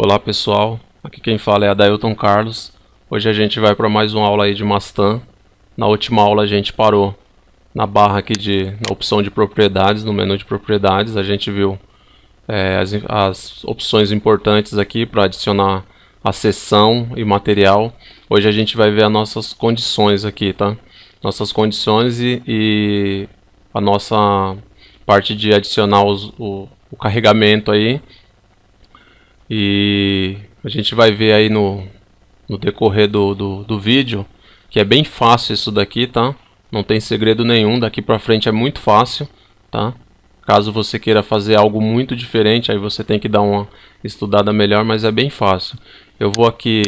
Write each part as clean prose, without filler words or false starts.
Olá pessoal, aqui quem fala é Adailton Carlos. Hoje a gente vai para mais uma aula aí de Mastan. Na última aula a gente parou na barra aqui na opção de propriedades, no menu de propriedades. A gente viu as opções importantes aqui para adicionar a seção e material. Hoje a gente vai ver as nossas condições aqui, tá? Nossas condições e a nossa parte de adicionar o carregamento aí. E a gente vai ver aí no decorrer do vídeo que é bem fácil isso daqui, tá? Não tem segredo nenhum, daqui pra frente é muito fácil, tá? Caso você queira fazer algo muito diferente, aí você tem que dar uma estudada melhor, mas é bem fácil. Eu vou aqui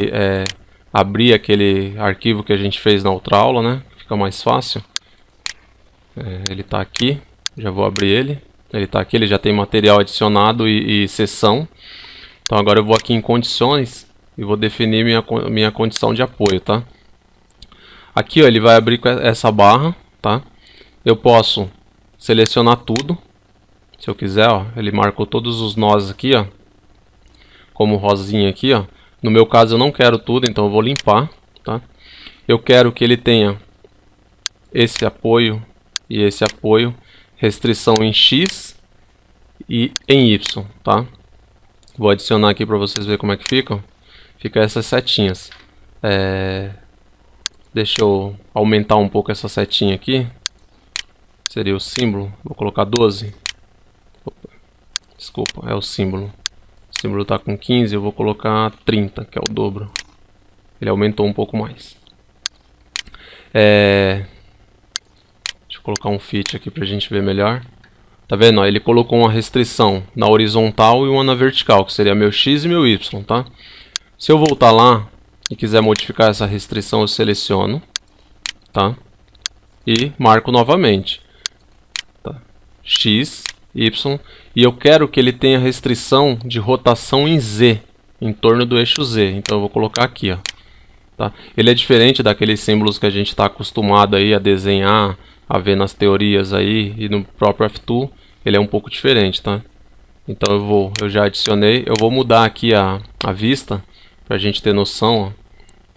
abrir aquele arquivo que a gente fez na outra aula, né? Fica mais fácil. Ele tá aqui, já vou abrir ele. Ele tá aqui, ele já tem material adicionado e seção. Então agora eu vou aqui em condições e vou definir minha condição de apoio, tá? Aqui ó, ele vai abrir com essa barra, tá? Eu posso selecionar tudo, se eu quiser, ó. Ele marcou todos os nós aqui, ó, como rosinha aqui, ó. No meu caso eu não quero tudo, então eu vou limpar, tá? Eu quero que ele tenha esse apoio e esse apoio, restrição em X e em Y, tá? Vou adicionar aqui para vocês verem como é que ficam. Fica essas setinhas. Deixa eu aumentar um pouco essa setinha aqui. Seria o símbolo. Vou colocar 12. Opa. Desculpa, é o símbolo. O símbolo está com 15, eu vou colocar 30, que é o dobro. Ele aumentou um pouco mais. Deixa eu colocar um fit aqui para a gente ver melhor. Tá vendo? Ó, ele colocou uma restrição na horizontal e uma na vertical, que seria meu X e meu Y, tá? Se eu voltar lá e quiser modificar essa restrição, eu seleciono, tá? E marco novamente, tá? X, Y, e eu quero que ele tenha restrição de rotação em Z, em torno do eixo Z. Então eu vou colocar aqui, ó, tá? Ele é diferente daqueles símbolos que a gente está acostumado aí a desenhar, a ver nas teorias aí e no próprio F2. Ele é um pouco diferente, tá? Então eu já adicionei. Eu vou mudar aqui a vista pra gente ter noção, ó.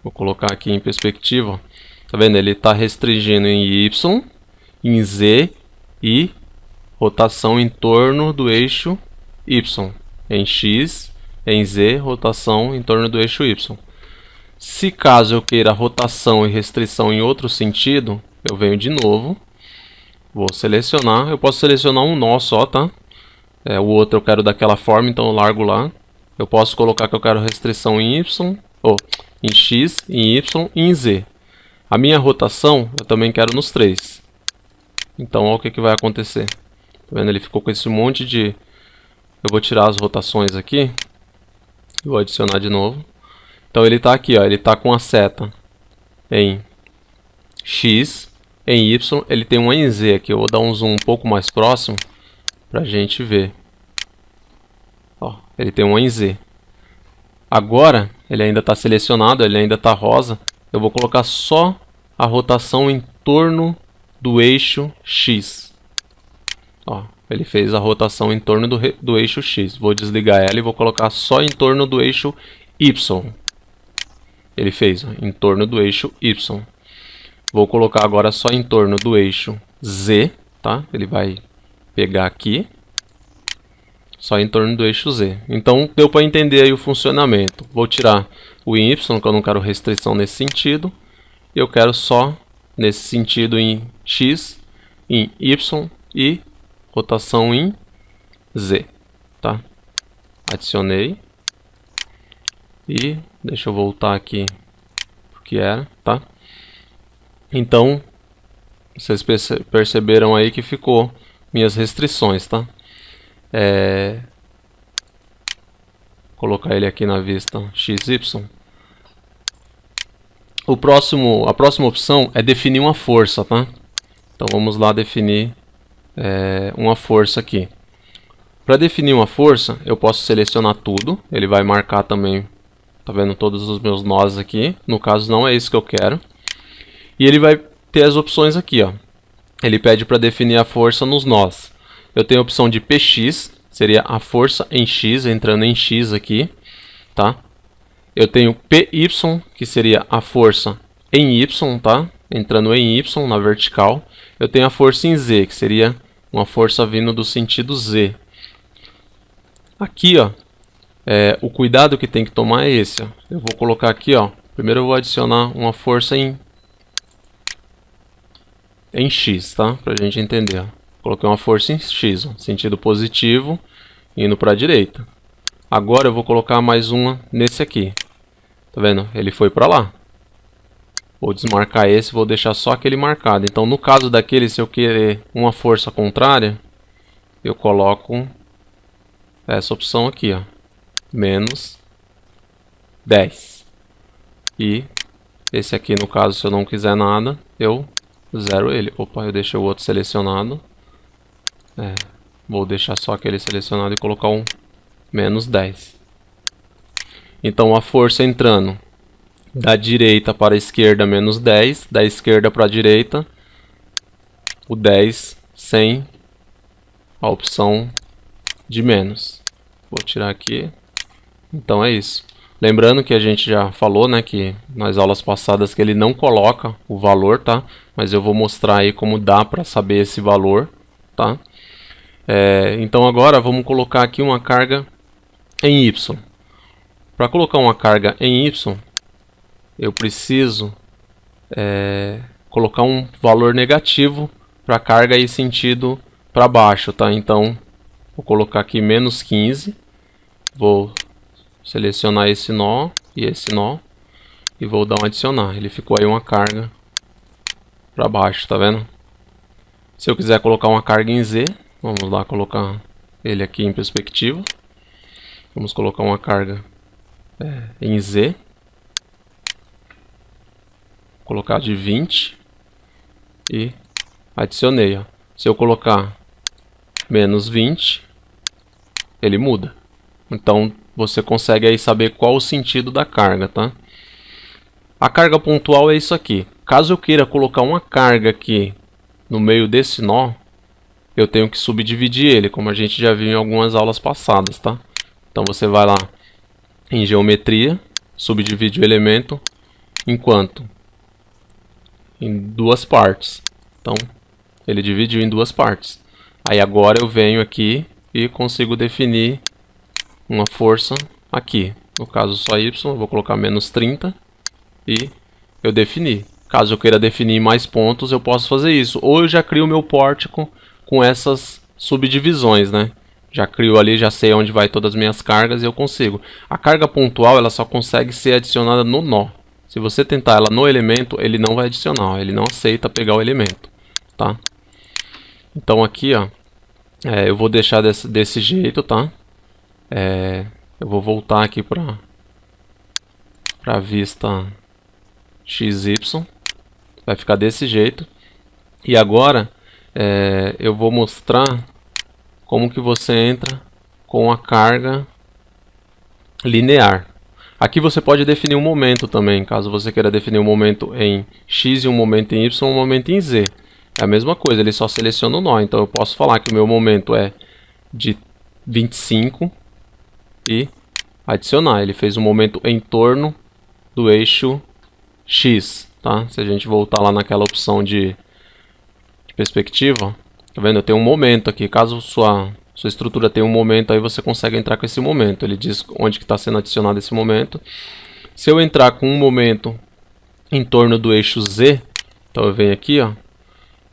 Vou colocar aqui em perspectiva, ó. Tá vendo? Ele está restringindo em Y, em Z e rotação em torno do eixo Y. Em X, em Z, rotação em torno do eixo Y. Se caso eu queira rotação e restrição em outro sentido, eu venho de novo. Vou selecionar, eu posso selecionar um nó só, tá? O outro eu quero daquela forma, então eu largo lá. Eu posso colocar que eu quero restrição em Y, ou em X, em Y e em Z. A minha rotação eu também quero nos três. Então olha o que vai acontecer. Tá vendo? Ele ficou com esse monte de... Eu vou tirar as rotações aqui. Vou adicionar de novo. Então ele está aqui, ó, ele está com a seta em X. Em Y, ele tem uma em Z aqui. Eu vou dar um zoom um pouco mais próximo para a gente ver. Ó, ele tem uma em Z. Agora, ele ainda está selecionado, ele ainda está rosa. Eu vou colocar só a rotação em torno do eixo X. Ó, ele fez a rotação em torno do eixo X. Vou desligar ela e vou colocar só em torno do eixo Y. Ele fez, ó, em torno do eixo Y. Vou colocar agora só em torno do eixo Z, tá? Ele vai pegar aqui, só em torno do eixo Z. Então deu para entender aí o funcionamento. Vou tirar o em Y, que eu não quero restrição nesse sentido. Eu quero só nesse sentido em X, em Y e rotação em Z, tá? Adicionei. E deixa eu voltar aqui pro que era, tá? Então, vocês perceberam aí que ficou minhas restrições, tá? Colocar ele aqui na vista XY. A próxima opção é definir uma força, tá? Então vamos lá definir uma força aqui. Para definir uma força, eu posso selecionar tudo. Ele vai marcar também, tá vendo, todos os meus nós aqui. No caso não é isso que eu quero. E ele vai ter as opções aqui, ó. Ele pede para definir a força nos nós. Eu tenho a opção de PX, seria a força em X, entrando em X aqui. tá? Eu tenho PY, que seria a força em Y, tá? Entrando em Y na vertical. Eu tenho a força em Z, que seria uma força vindo do sentido Z. Aqui, ó, o cuidado que tem que tomar é esse, ó. Eu vou colocar aqui, ó. Primeiro eu vou adicionar uma força em X, tá? Pra gente entender, ó. Coloquei uma força em X, ó, sentido positivo, indo para a direita. Agora eu vou colocar mais uma nesse aqui. Tá vendo? Ele foi para lá. Vou desmarcar esse, vou deixar só aquele marcado. Então, no caso daquele, se eu querer uma força contrária, eu coloco essa opção aqui, ó. Menos 10. E esse aqui, no caso, se eu não quiser nada, eu zero ele. Opa, eu deixei o outro selecionado. Vou deixar só aquele selecionado e colocar um menos 10. Então a força entrando da direita para a esquerda, menos 10. Da esquerda para a direita, o 10 sem a opção de menos. Vou tirar aqui. Então é isso. Lembrando que a gente já falou, né, que nas aulas passadas que ele não coloca o valor, tá? Mas eu vou mostrar aí como dá para saber esse valor, tá? Então agora vamos colocar aqui uma carga em Y. Para colocar uma carga em Y, eu preciso colocar um valor negativo para a carga ir sentido para baixo, tá? Então, vou colocar aqui menos 15. Vou selecionar esse nó e esse nó e vou dar um adicionar. Ele ficou aí uma carga para baixo, tá vendo? Se eu quiser colocar uma carga em Z, vamos lá colocar ele aqui em perspectiva. Vamos colocar uma carga em Z. Vou colocar de 20 e adicionei, ó. Se eu colocar menos 20, ele muda. Então você consegue aí saber qual o sentido da carga, tá? A carga pontual é isso aqui. Caso eu queira colocar uma carga aqui no meio desse nó, eu tenho que subdividir ele, como a gente já viu em algumas aulas passadas, tá? Então você vai lá em geometria, subdivide o elemento em quanto? Em duas partes. Então ele dividiu em duas partes. Aí agora eu venho aqui e consigo definir uma força aqui. No caso só Y, eu vou colocar menos 30 e eu defini. Caso eu queira definir mais pontos, eu posso fazer isso. Ou eu já crio o meu pórtico com essas subdivisões, né? Já crio ali, já sei onde vai todas as minhas cargas e eu consigo. A carga pontual, ela só consegue ser adicionada no nó. Se você tentar ela no elemento, ele não vai adicionar. Ele não aceita pegar o elemento, tá? Então aqui, ó, eu vou deixar desse jeito, tá? Eu vou voltar aqui para a vista XY. Vai ficar desse jeito. E agora eu vou mostrar como que você entra com a carga linear. Aqui você pode definir um momento também, caso você queira definir um momento em X e um momento em Y e um momento em Z. É a mesma coisa, ele só seleciona o nó. Então eu posso falar que o meu momento é de 25 e adicionar. Ele fez um momento em torno do eixo X, tá? Se a gente voltar lá naquela opção de perspectiva, tá vendo? Eu tenho um momento aqui. Caso sua estrutura tenha um momento, aí você consegue entrar com esse momento. Ele diz onde que está sendo adicionado esse momento. Se eu entrar com um momento em torno do eixo Z, então eu venho aqui, ó,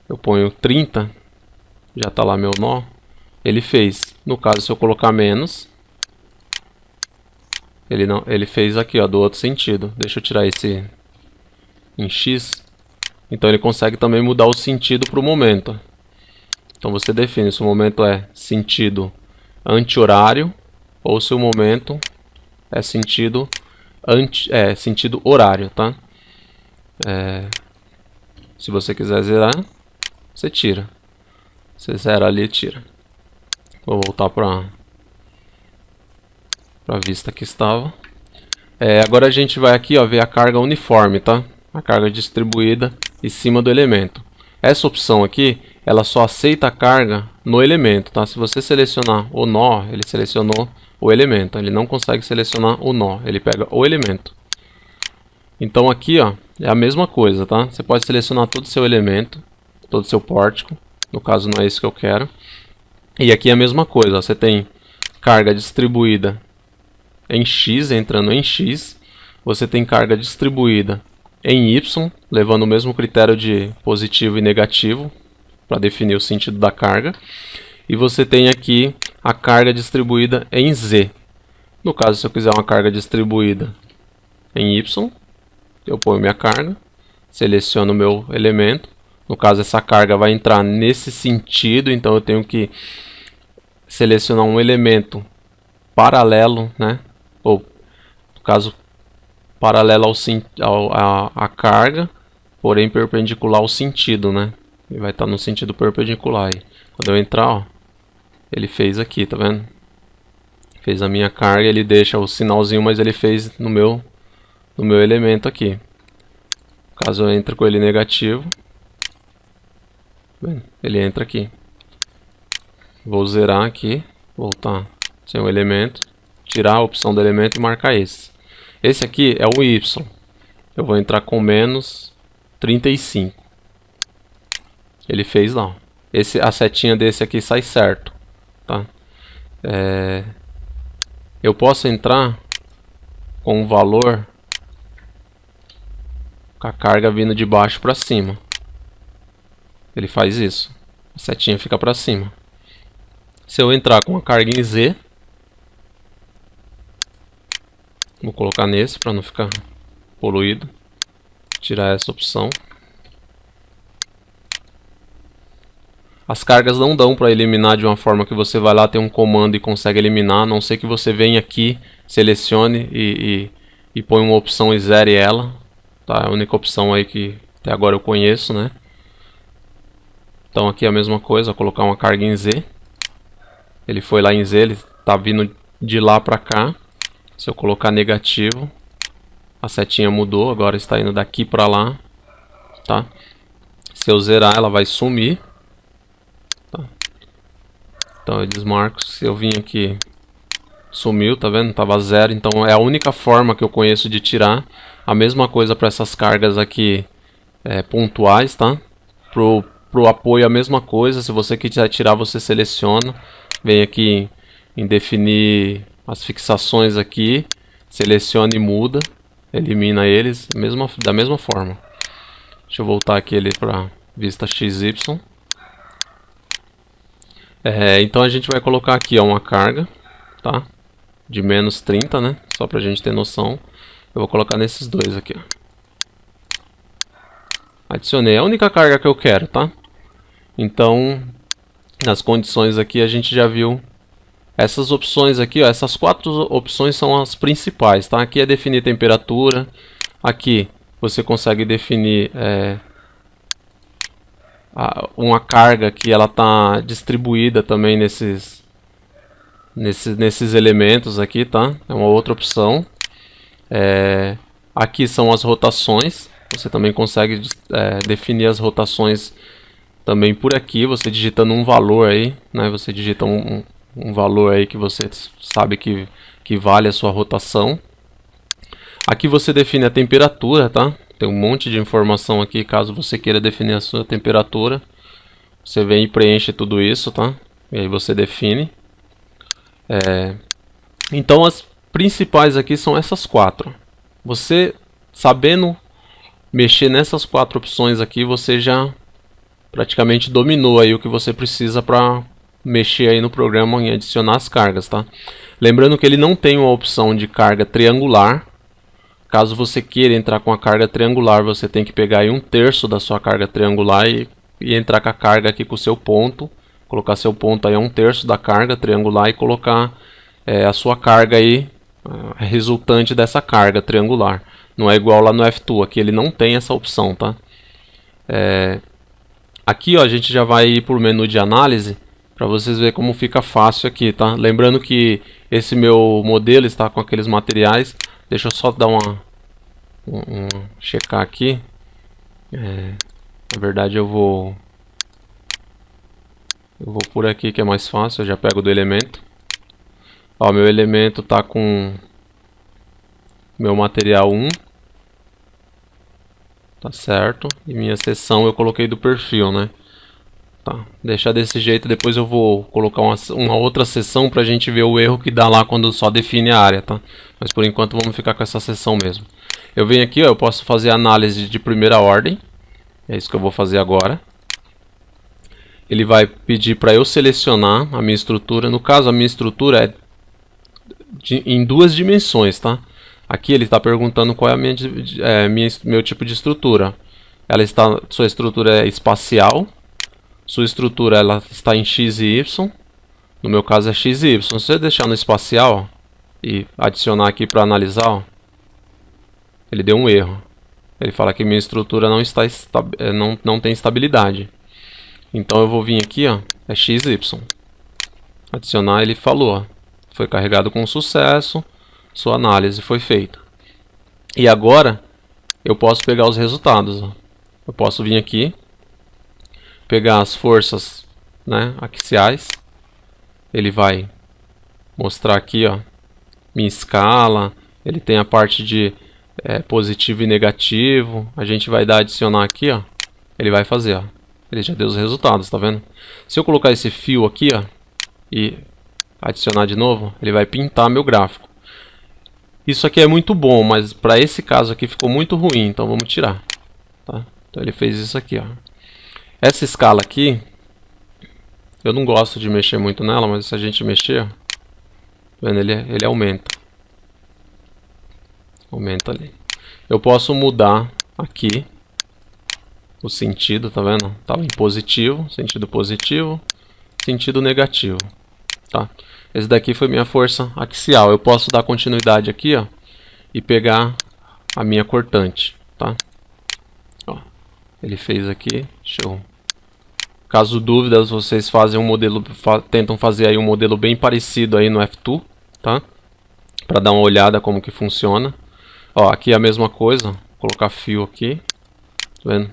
eu ponho 30, já está lá meu nó. Ele fez. No caso, se eu colocar menos, ele fez aqui, ó, do outro sentido. Deixa eu tirar esse em X. Então ele consegue também mudar o sentido para o momento. Então você define se o momento é sentido anti-horário ou se o momento é sentido sentido horário, tá? Se você quiser zerar, você tira. Você zera ali e tira. Vou voltar para a vista que estava. Agora a gente vai aqui, ó, ver a carga uniforme, tá? A carga distribuída em cima do elemento. Essa opção aqui, ela só aceita a carga no elemento, tá? Se você selecionar o nó, ele selecionou o elemento. Ele não consegue selecionar o nó, ele pega o elemento. Então aqui, ó, é a mesma coisa, tá? Você pode selecionar todo o seu elemento, todo o seu pórtico. No caso não é isso que eu quero. E aqui é a mesma coisa, ó, você tem carga distribuída em X, entrando em X. Você tem carga distribuída em Y, levando o mesmo critério de positivo e negativo para definir o sentido da carga. E você tem aqui a carga distribuída em Z. No caso, se eu quiser uma carga distribuída em Y, eu ponho minha carga, seleciono o meu elemento. No caso, essa carga vai entrar nesse sentido, então eu tenho que selecionar um elemento paralelo, né? Ou, no caso, paralelo à carga, porém perpendicular ao sentido, né? Ele vai estar no sentido perpendicular aí. Quando eu entrar, ó, ele fez aqui, tá vendo? Fez a minha carga, ele deixa o sinalzinho, mas ele fez no meu elemento aqui. Caso eu entre com ele negativo, ele entra aqui. Vou zerar aqui, voltar sem o elemento, tirar a opção do elemento e marcar esse. Esse aqui é o Y. Eu vou entrar com menos 35. Ele fez lá. A setinha desse aqui sai certo. Tá? Eu posso entrar com um valor com a carga vindo de baixo para cima. Ele faz isso. A setinha fica para cima. Se eu entrar com a carga em Z, vou colocar nesse para não ficar poluído. Tirar essa opção. As cargas não dão para eliminar de uma forma que você vai lá, tem um comando e consegue eliminar, a não ser que você venha aqui, selecione e põe uma opção e zere ela. Tá? É a única opção aí que até agora eu conheço, né? Então aqui é a mesma coisa, vou colocar uma carga em Z. Ele foi lá em Z, ele está vindo de lá para cá. Se eu colocar negativo, a setinha mudou, agora está indo daqui para lá. Tá? Se eu zerar, ela vai sumir. Tá? Então eu desmarco, se eu vim aqui, sumiu, tá vendo? Tava zero, então é a única forma que eu conheço de tirar. A mesma coisa para essas cargas aqui pontuais, tá? Pro apoio a mesma coisa, se você quiser tirar, você seleciona. Vem aqui em definir as fixações aqui, seleciona e muda, elimina eles da mesma forma. Deixa eu voltar aqui ele para vista XY. Então a gente vai colocar aqui uma carga, tá? De menos 30, né? Só pra gente ter noção. Eu vou colocar nesses dois aqui, ó. Adicionei, é a única carga que eu quero, tá? Então, nas condições aqui a gente já viu essas opções aqui, ó. Essas 4 opções são as principais, tá? Aqui é definir temperatura. Aqui você consegue definir uma carga que ela está distribuída também nesses elementos aqui, tá? É uma outra opção. Aqui são as rotações. Você também consegue definir as rotações também por aqui, você digitando um valor aí, né? Você digita um valor aí que você sabe que vale a sua rotação. Aqui você define a temperatura, tá? Tem um monte de informação aqui, caso você queira definir a sua temperatura. Você vem e preenche tudo isso, tá? E aí você define. Então as principais aqui são essas 4. Você sabendo mexer nessas 4 opções aqui, você já praticamente dominou aí o que você precisa para mexer aí no programa em adicionar as cargas, tá? Lembrando que ele não tem uma opção de carga triangular. Caso você queira entrar com a carga triangular, você tem que pegar aí 1/3 da sua carga triangular e entrar com a carga aqui com o seu ponto. Colocar seu ponto aí a 1/3 da carga triangular e colocar a sua carga aí resultante dessa carga triangular. Não é igual lá no F2, aqui ele não tem essa opção, tá? Aqui ó, a gente já vai ir por menu de análise para vocês verem como fica fácil aqui, tá? Lembrando que esse meu modelo está com aqueles materiais. Deixa eu só dar checar aqui. Na verdade eu vou por aqui que é mais fácil, eu já pego do elemento. Ó, meu elemento tá com meu material 1. Tá certo. E minha seção eu coloquei do perfil, né? Tá. Deixar desse jeito, depois eu vou colocar uma outra seção pra gente ver o erro que dá lá quando só define a área, tá? Mas por enquanto vamos ficar com essa seção mesmo. Eu venho aqui, ó, eu posso fazer análise de primeira ordem. É isso que eu vou fazer agora. Ele vai pedir para eu selecionar a minha estrutura. No caso, a minha estrutura é em duas dimensões, tá? Aqui ele está perguntando qual é a meu tipo de estrutura. Sua estrutura é espacial. Sua estrutura ela está em x e y. No meu caso é x e y. Se você deixar no espacial e adicionar aqui para analisar, ó, ele deu um erro. Ele fala que minha estrutura não tem estabilidade. Então eu vou vir aqui, ó, é x e y. Adicionar, ele falou, ó, foi carregado com sucesso, sua análise foi feita. E agora eu posso pegar os resultados. Ó. Eu posso vir aqui, pegar as forças, né, axiais. Ele vai mostrar aqui, ó, minha escala. Ele tem a parte de positivo e negativo. A gente vai adicionar aqui, ó. Ele vai fazer, ó. Ele já deu os resultados, tá vendo? Se eu colocar esse fio aqui, ó, e adicionar de novo, ele vai pintar meu gráfico. Isso aqui é muito bom, mas para esse caso aqui ficou muito ruim, então vamos tirar. Tá? Então ele fez isso aqui, ó. Essa escala aqui, eu não gosto de mexer muito nela, mas se a gente mexer, ó, tá vendo? Ele aumenta. Aumenta ali. Eu posso mudar aqui o sentido, tá vendo? Tá em positivo, sentido negativo, tá? Esse daqui foi minha força axial. Eu posso dar continuidade aqui, ó, e pegar a minha cortante, tá? Ó, ele fez aqui, show. Caso dúvidas, vocês fazem um modelo, tentam fazer aí um modelo bem parecido aí no F2, tá? Para dar uma olhada como que funciona. Ó, aqui é a mesma coisa, vou colocar fio aqui, tá vendo?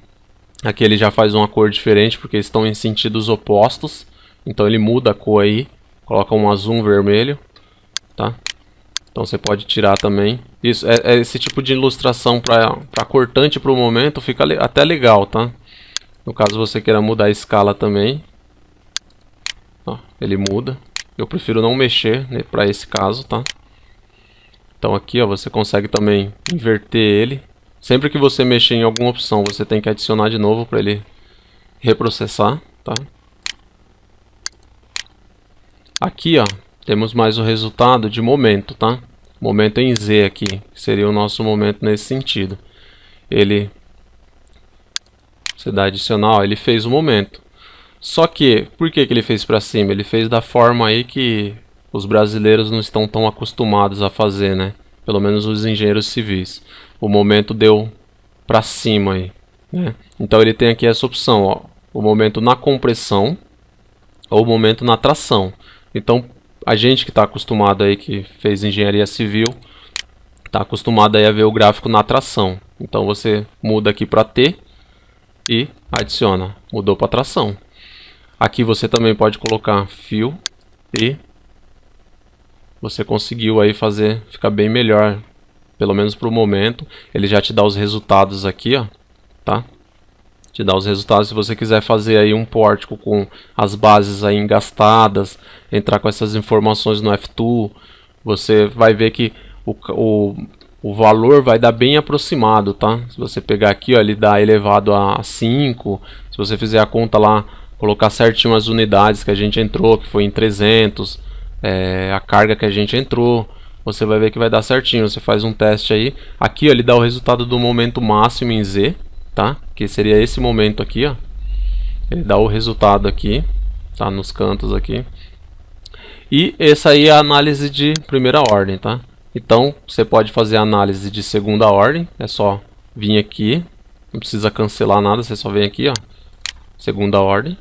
Aqui ele já faz uma cor diferente porque estão em sentidos opostos. Então ele muda a cor aí. Coloca um azul, um vermelho. Tá? Então você pode tirar também. Isso, esse tipo de ilustração para cortante para o momento fica até legal, tá? No caso você queira mudar a escala também. Ó, ele muda. Eu prefiro não mexer, né, para esse caso, tá? Então aqui, ó, você consegue também inverter ele. Sempre que você mexer em alguma opção, você tem que adicionar de novo para ele reprocessar, tá? Aqui, ó, temos mais o resultado de momento, tá? Momento em Z aqui, que seria o nosso momento nesse sentido. Você dá adicional, ele fez o momento. Só que, por que ele fez para cima? Ele fez da forma aí que os brasileiros não estão tão acostumados a fazer, né? Pelo menos os engenheiros civis. O momento deu para cima aí, né? Então ele tem aqui essa opção, ó, o momento na compressão ou o momento na tração. Então a gente que está acostumado aí, que fez engenharia civil, está acostumado aí a ver o gráfico na tração. Então você muda aqui para T e adiciona, mudou para tração. Aqui você também pode colocar fio e você conseguiu aí fazer, ficar bem melhor. Pelo menos para o momento, ele já te dá os resultados aqui, ó, tá? Te dá os resultados. Se você quiser fazer aí um pórtico com as bases aí engastadas, entrar com essas informações no F2, você vai ver que o valor vai dar bem aproximado, tá? Se você pegar aqui, ó, ele dá elevado a 5. Se você fizer a conta lá, colocar certinho as unidades que a gente entrou, que foi em 300, a carga que a gente entrou, você vai ver que vai dar certinho. Você faz um teste aí. Aqui, ó, ele dá o resultado do momento máximo em Z, tá? Que seria esse momento aqui, ó. Ele dá o resultado aqui, tá? Nos cantos aqui. E essa aí é a análise de primeira ordem, tá? Então, você pode fazer a análise de segunda ordem. É só vir aqui. Não precisa cancelar nada, você só vem aqui, ó. Segunda ordem.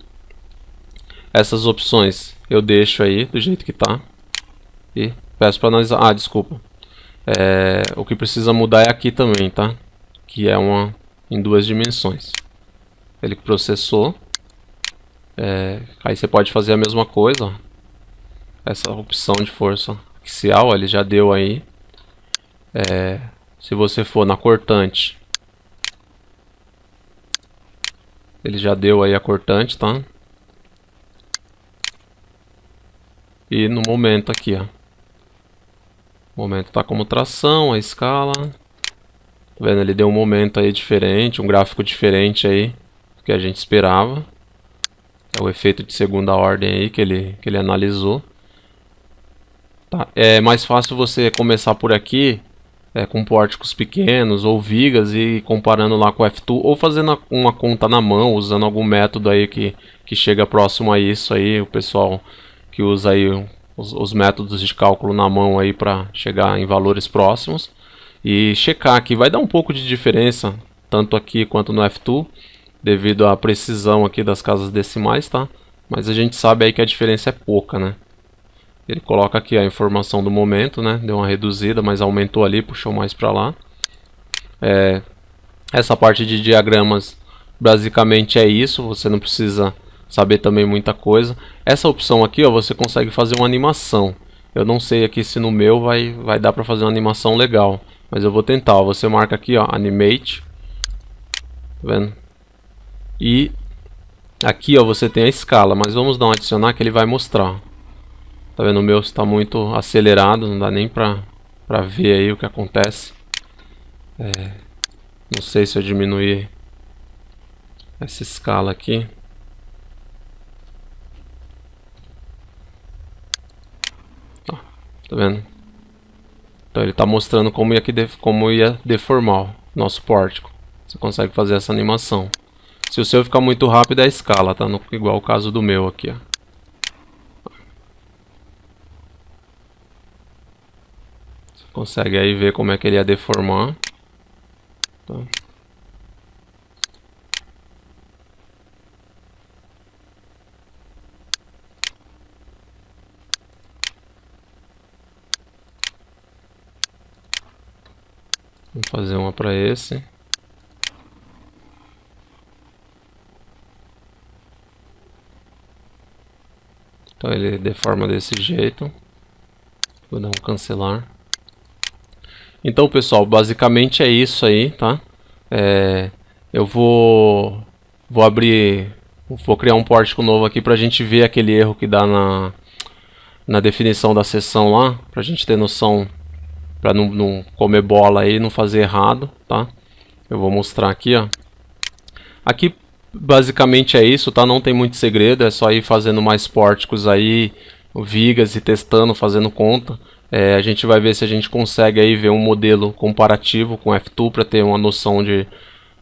Essas opções eu deixo aí do jeito que tá. E peço para analisar. Ah, desculpa. O que precisa mudar é aqui também, tá? Que é em duas dimensões. Ele processou. Aí você pode fazer a mesma coisa, ó. Essa opção de força axial, ele já deu aí. Se você for na cortante, ele já deu aí a cortante, tá? E no momento aqui, ó. O momento tá como tração, a escala. Tá vendo? Ele deu um momento aí diferente, um gráfico diferente aí do que a gente esperava. É o efeito de segunda ordem aí que ele analisou. Tá. É mais fácil você começar por aqui, com pórticos pequenos ou vigas e comparando lá com o F2, ou fazendo uma conta na mão, usando algum método aí que chega próximo a isso aí, o pessoal que usa aí os métodos de cálculo na mão aí para chegar em valores próximos e checar aqui. Vai dar um pouco de diferença, tanto aqui quanto no F2, devido à precisão aqui das casas decimais, tá? Mas a gente sabe aí que a diferença é pouca, né? Ele coloca aqui a informação do momento, né? Deu uma reduzida, mas aumentou ali, puxou mais para lá. Essa parte de diagramas basicamente é isso. Você não precisa saber também muita coisa. Essa opção aqui, ó, você consegue fazer uma animação. Eu não sei aqui se no meu vai dar para fazer uma animação legal, mas eu vou tentar. Ó. Você marca aqui, ó, Animate. Tá vendo? E aqui, ó, você tem a escala, mas vamos dar um adicionar que ele vai mostrar. Tá vendo? O meu está muito acelerado, não dá nem pra ver aí o que acontece. Não sei se eu diminuir essa escala aqui. Tá vendo? Então ele está mostrando como ia deformar o nosso pórtico. Você consegue fazer essa animação. Se o seu ficar muito rápido é a escala, tá? Igual o caso do meu aqui, ó. Você consegue aí ver como é que ele ia deformar. Tá? Vamos fazer uma para esse. Então ele deforma desse jeito. Vou dar um cancelar. Então, pessoal, basicamente é isso aí, tá? Eu vou abrir, vou criar um pórtico novo aqui pra gente ver aquele erro que dá na definição da seção lá, pra gente ter noção, pra não comer bola aí, não fazer errado, tá? Eu vou mostrar aqui, ó. Aqui basicamente é isso, tá? Não tem muito segredo, é só ir fazendo mais pórticos aí, vigas e testando, fazendo conta. A gente vai ver se a gente consegue aí ver um modelo comparativo com F2 para ter uma noção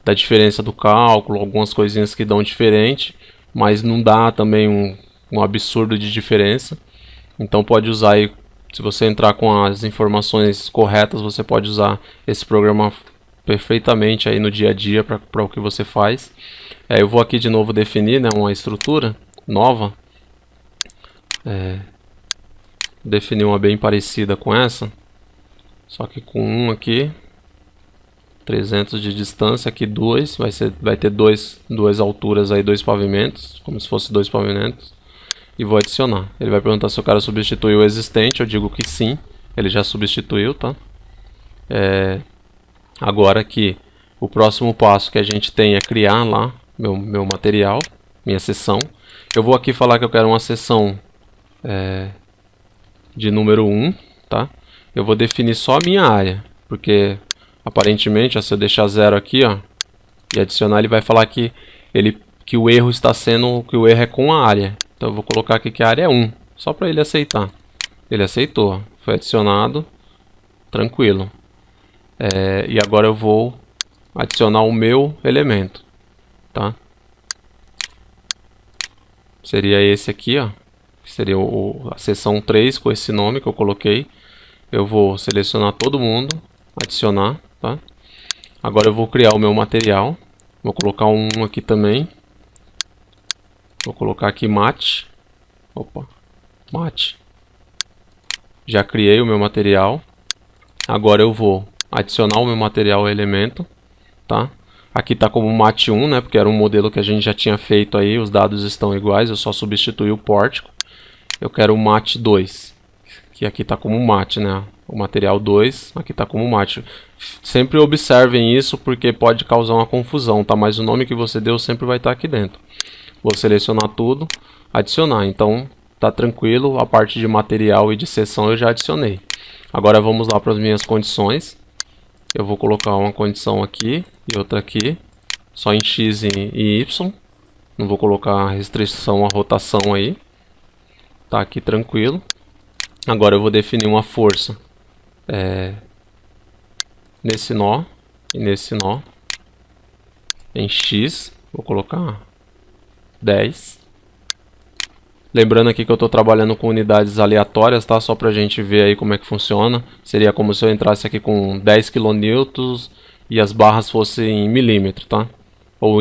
da diferença do cálculo, algumas coisinhas que dão diferente, mas não dá também um absurdo de diferença. Então pode usar aí, se você entrar com as informações corretas, você pode usar esse programa perfeitamente aí no dia a dia para o que você faz. Eu vou aqui de novo definir, né, uma estrutura nova. Definir uma bem parecida com essa, só que com um aqui, 300 de distância, aqui 2, vai ter duas alturas aí, dois pavimentos, como se fosse dois pavimentos, e vou adicionar. Ele vai perguntar se eu quero substituir o existente, eu digo que sim, ele já substituiu, tá? Agora aqui, o próximo passo que a gente tem é criar lá meu material, minha seção. Eu vou aqui falar que eu quero uma seção de número 1, tá? Eu vou definir só a minha área, porque aparentemente, se eu deixar 0 aqui, ó, e adicionar, ele vai falar que o erro está sendo, que o erro é com a área. Então eu vou colocar aqui que a área é 1, só para ele aceitar. Ele aceitou, foi adicionado, tranquilo. E agora eu vou adicionar o meu elemento, tá? Seria esse aqui, ó. Seria a seção 3 com esse nome que eu coloquei. Eu vou selecionar todo mundo, adicionar, tá? Agora eu vou criar o meu material. Vou colocar um aqui também. Vou colocar aqui mate. Opa, mate. Já criei o meu material. Agora eu vou adicionar o meu material elemento, tá? Aqui está como mate 1, né? Porque era um modelo que a gente já tinha feito aí. Os dados estão iguais, eu só substituí o pórtico. Eu quero o mate 2, que aqui está como mate, né? O material 2 aqui está como mate. Sempre observem isso porque pode causar uma confusão, tá? Mas o nome que você deu sempre vai estar aqui dentro. Vou selecionar tudo, adicionar. Então tá tranquilo, a parte de material e de seção eu já adicionei. Agora vamos lá para as minhas condições. Eu vou colocar uma condição aqui e outra aqui, só em X e Y. Não vou colocar restrição à rotação aí. Tá aqui tranquilo. Agora eu vou definir uma força nesse nó e nesse nó. Em X, vou colocar 10. Lembrando aqui que eu estou trabalhando com unidades aleatórias, tá? Só para a gente ver aí como é que funciona. Seria como se eu entrasse aqui com 10 kN e as barras fossem em milímetro, tá? Ou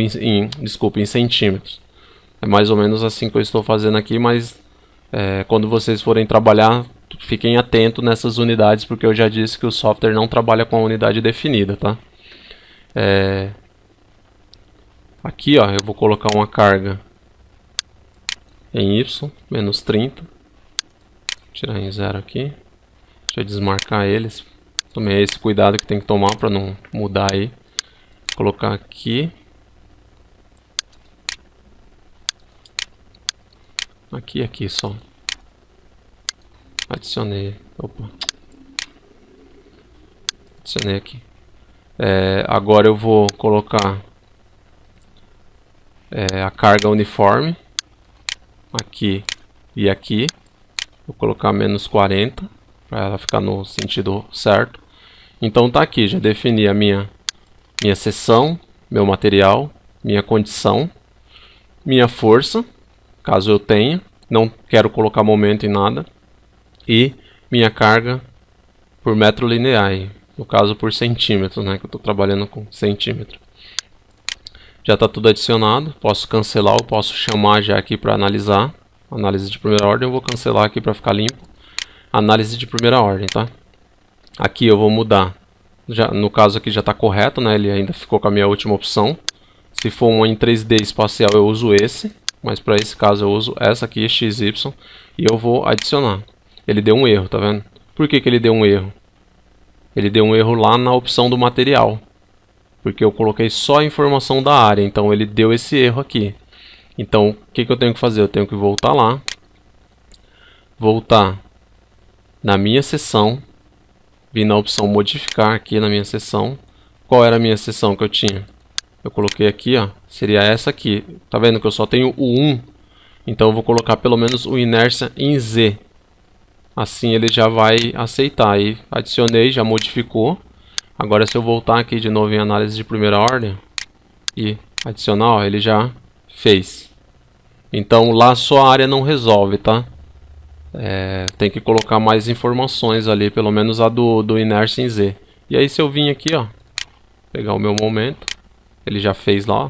desculpa, em centímetros. É mais ou menos assim que eu estou fazendo aqui, mas quando vocês forem trabalhar, fiquem atentos nessas unidades, porque eu já disse que o software não trabalha com a unidade definida, tá? Aqui, ó, eu vou colocar uma carga em Y, menos 30. Tirar em 0 aqui. Deixa eu desmarcar eles. Também é esse cuidado que tem que tomar para não mudar aí. Vou colocar aqui. Aqui e aqui só. Adicionei. Opa. Adicionei aqui. Agora eu vou colocar a carga uniforme. Aqui e aqui. Vou colocar menos 40 para ela ficar no sentido certo. Então tá aqui, já defini a minha seção, meu material, minha condição, minha força, caso eu tenha, não quero colocar momento em nada, e minha carga por metro linear, no caso por centímetro, né, que eu estou trabalhando com centímetro. Já está tudo adicionado, posso cancelar ou posso chamar já aqui para analisar. Análise de primeira ordem, eu vou cancelar aqui para ficar limpo. Análise de primeira ordem, tá? Aqui eu vou mudar. Já, no caso aqui já está correto, né? Ele ainda ficou com a minha última opção. Se for uma em 3D espacial eu uso esse, mas para esse caso eu uso essa aqui, XY, e eu vou adicionar. Ele deu um erro, tá vendo? Por que ele deu um erro? Ele deu um erro lá na opção do material, porque eu coloquei só a informação da área, então ele deu esse erro aqui. Então, o que eu tenho que fazer? Eu tenho que voltar lá, voltar na minha seção, vir na opção modificar aqui na minha seção. Qual era a minha seção que eu tinha? Eu coloquei aqui, ó, seria essa aqui. Tá vendo que eu só tenho o 1? Então eu vou colocar pelo menos o inércia em Z. Assim ele já vai aceitar. Aí adicionei, já modificou. Agora se eu voltar aqui de novo em análise de primeira ordem e adicionar, ó, ele já fez. Então lá só a área não resolve, tá? Tem que colocar mais informações ali, pelo menos a do inércia em Z. E aí se eu vim aqui, ó, pegar o meu momento, ele já fez lá, ó,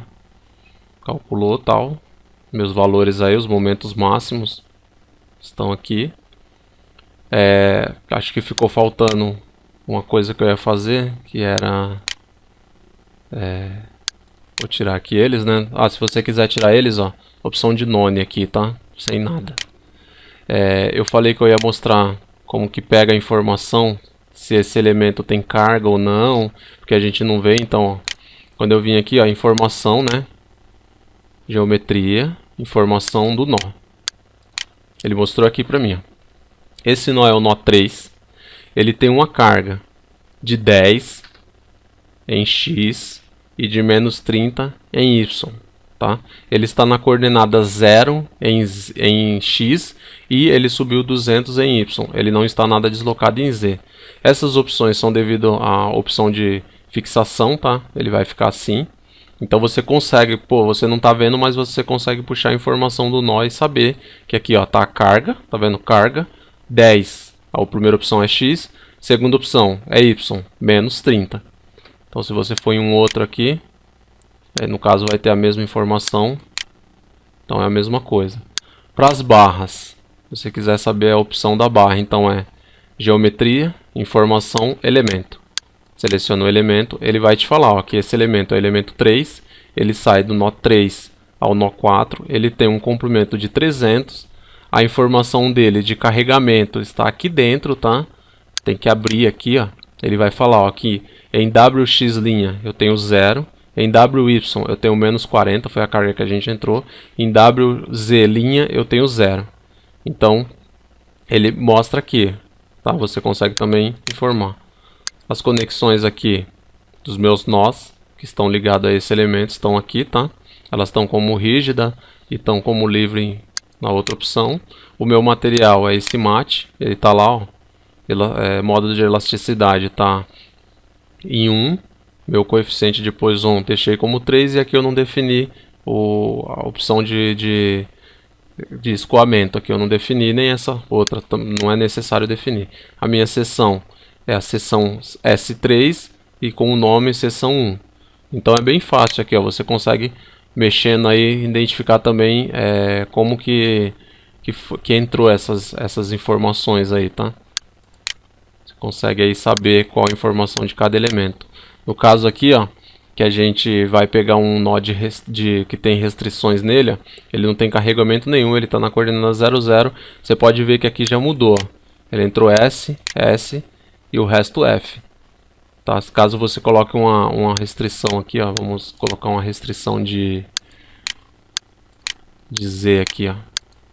calculou tal, meus valores aí, os momentos máximos estão aqui. Acho que ficou faltando uma coisa que eu ia fazer, que era... vou tirar aqui eles, né? Se você quiser tirar eles, ó, opção de none aqui, tá? Sem nada. Eu falei que eu ia mostrar como que pega a informação, se esse elemento tem carga ou não, porque a gente não vê. Então, ó, quando eu vim aqui, ó, informação, né? Geometria, informação do nó. Ele mostrou aqui pra mim, ó. Esse nó é o nó 3. Ele tem uma carga de 10 em X e de menos 30 em Y. Tá? Ele está na coordenada 0 em X e ele subiu 200 em Y. Ele não está nada deslocado em Z. Essas opções são devido à opção de fixação, tá? Ele vai ficar assim. Então você consegue, você não está vendo, mas você consegue puxar a informação do nó e saber que aqui, ó, tá a carga, tá vendo? Carga 10. A primeira opção é X, segunda opção é Y, menos 30. Então se você for em um outro aqui, no caso vai ter a mesma informação, então é a mesma coisa. Para as barras, se você quiser saber a opção da barra, então é geometria, informação, elemento. Seleciona o elemento, ele vai te falar, ó, que esse elemento é o elemento 3, ele sai do nó 3 ao nó 4, ele tem um comprimento de 300, a informação dele de carregamento está aqui dentro, tá? Tem que abrir aqui, ó. Ele vai falar, ó, aqui em WX linha eu tenho 0, em WY eu tenho menos 40, foi a carga que a gente entrou, em WZ linha eu tenho 0. Então, ele mostra aqui, tá? Você consegue também informar. As conexões aqui dos meus nós, que estão ligados a esse elemento, estão aqui, tá? Elas estão como rígida e estão como livre na outra opção. O meu material é esse mate, ele está lá, ó. Modo de elasticidade está em 1. Meu coeficiente de Poisson deixei como 3 e aqui eu não defini a opção de escoamento. Aqui eu não defini, nem essa outra, não é necessário definir. A minha seção é a seção S3 e com o nome seção 1. Então é bem fácil aqui, ó, você consegue mexendo aí identificar também como que entrou essas informações aí, tá? Você consegue aí saber qual a informação de cada elemento. No caso aqui, ó, que a gente vai pegar um nó que tem restrições nele, ó, ele não tem carregamento nenhum, ele está na coordenada 00. Você pode ver que aqui já mudou. Ele entrou S, S e o resto F. Tá? Caso você coloque uma restrição aqui, ó, vamos colocar uma restrição de Z aqui, ó,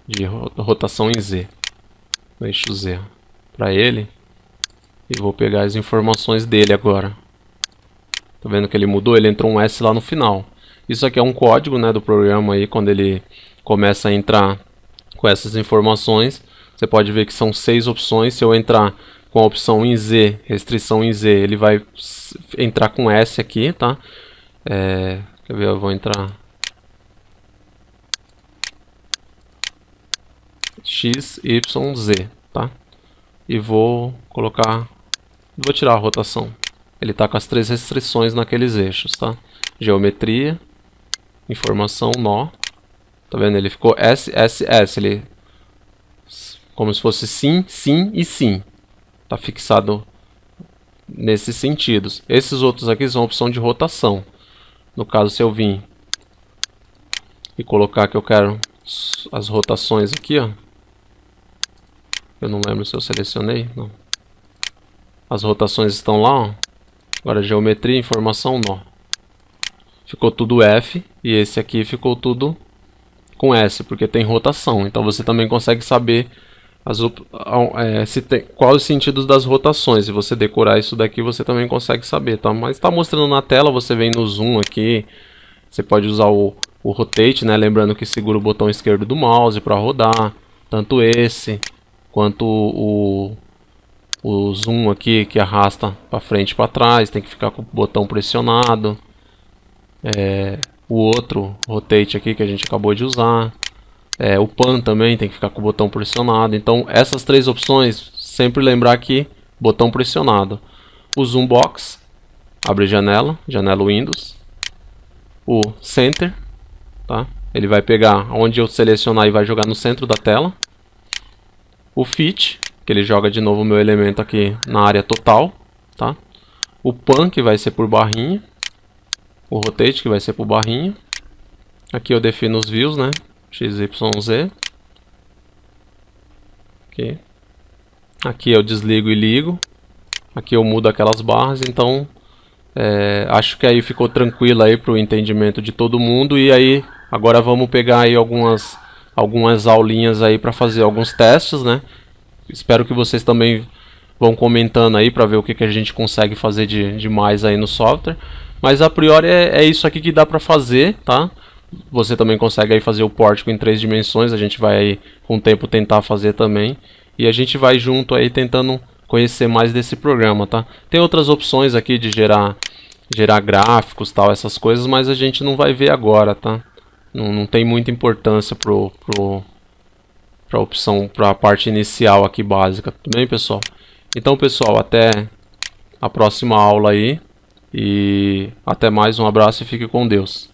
de rotação em Z, no eixo Z, para ele. E vou pegar as informações dele agora. Tá vendo que ele mudou? Ele entrou um S lá no final. Isso aqui é um código, né, do programa aí, quando ele começa a entrar com essas informações. Você pode ver que são 6 opções. Se eu entrar com a opção em Z, restrição em Z, ele vai entrar com S aqui, tá? Quer ver? Eu vou entrar X, Y, Z, tá? E vou colocar... Vou tirar a rotação. Ele está com as 3 restrições naqueles eixos, tá? Geometria, informação, nó. Tá vendo? Ele ficou S, S, S. Ele... Como se fosse sim, sim e sim. Tá fixado nesses sentidos. Esses outros aqui são a opção de rotação. No caso, se eu vir e colocar que eu quero as rotações aqui, ó. Eu não lembro se eu selecionei. Não. As rotações estão lá, ó. Agora geometria, informação, nó. Ficou tudo F e esse aqui ficou tudo com S, porque tem rotação. Então você também consegue saber quais os sentidos das rotações. Se você decorar isso daqui, você também consegue saber, tá? Mas está mostrando na tela, você vem no zoom aqui. Você pode usar o rotate, né? Lembrando que segura o botão esquerdo do mouse para rodar. Tanto esse quanto o zoom aqui, que arrasta para frente e para trás, tem que ficar com o botão pressionado. O outro rotate aqui que a gente acabou de usar. O pan também tem que ficar com o botão pressionado. Então essas 3 opções, sempre lembrar que botão pressionado. O zoom box, abre janela Windows. O center, tá? Ele vai pegar onde eu selecionar e vai jogar no centro da tela. O fit, que ele joga de novo o meu elemento aqui na área total, tá? O pan, que vai ser por barrinha. O rotate, que vai ser por barrinha. Aqui eu defino os views, né? X, Y, Z. Aqui eu desligo e ligo. Aqui eu mudo aquelas barras. Então, acho que aí ficou tranquilo aí para o entendimento de todo mundo. E aí, agora vamos pegar aí algumas aulinhas aí para fazer alguns testes, né? Espero que vocês também vão comentando aí para ver o que a gente consegue fazer de mais aí no software. Mas a priori é isso aqui que dá para fazer, tá? Você também consegue aí fazer o pórtico em 3 dimensões. A gente vai aí, com o tempo, tentar fazer também. E a gente vai junto aí tentando conhecer mais desse programa, tá? Tem outras opções aqui de gerar gráficos, tal, essas coisas, mas a gente não vai ver agora, tá? Não tem muita importância para a parte inicial aqui básica, tudo bem, pessoal? Então, pessoal, até a próxima aula aí e até mais, um abraço e fique com Deus.